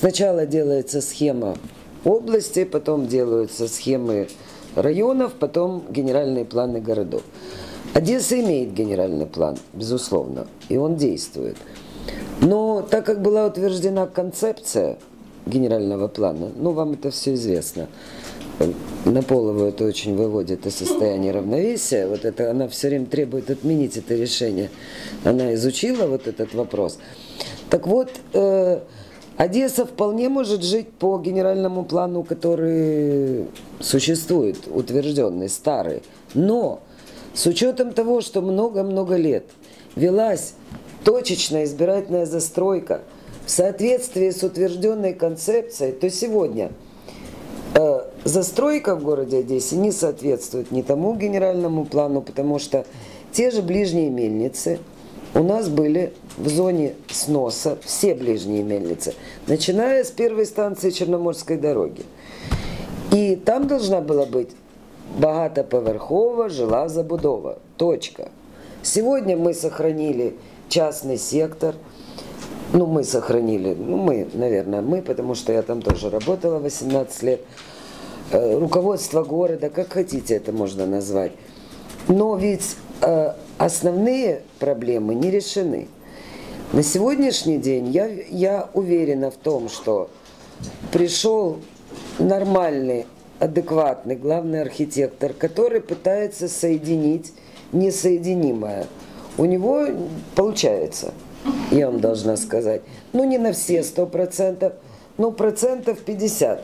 Сначала делается схема области, потом делаются схемы районов, потом генеральные планы городов. Одесса имеет генеральный план, безусловно, и он действует. Но так как была утверждена концепция генерального плана, ну, вам это все известно, Наполову это очень выводит из состояния равновесия, вот это она все время требует отменить это решение. Она изучила вот этот вопрос. Так вот, Одесса вполне может жить по генеральному плану, который существует, утвержденный, старый. Но с учетом того, что много-много лет велась точечная избирательная застройка в соответствии с утвержденной концепцией, то сегодня застройка в городе Одессе не соответствует ни тому генеральному плану, потому что те же ближние мельницы у нас были в зоне сноса, все ближние мельницы, начиная с первой станции Черноморской дороги. И там должна была быть багатоповерхова жила забудова. Точка. Сегодня мы сохранили частный сектор. Ну, мы сохранили, ну, мы, наверное, мы, потому что я там тоже работала 18 лет. Руководство города, как хотите это можно назвать. Но ведь основные проблемы не решены. На сегодняшний день я уверена в том, что пришел нормальный, адекватный главный архитектор, который пытается соединить несоединимое. У него получается, я вам должна сказать. Ну, не на все 100%, но 50%.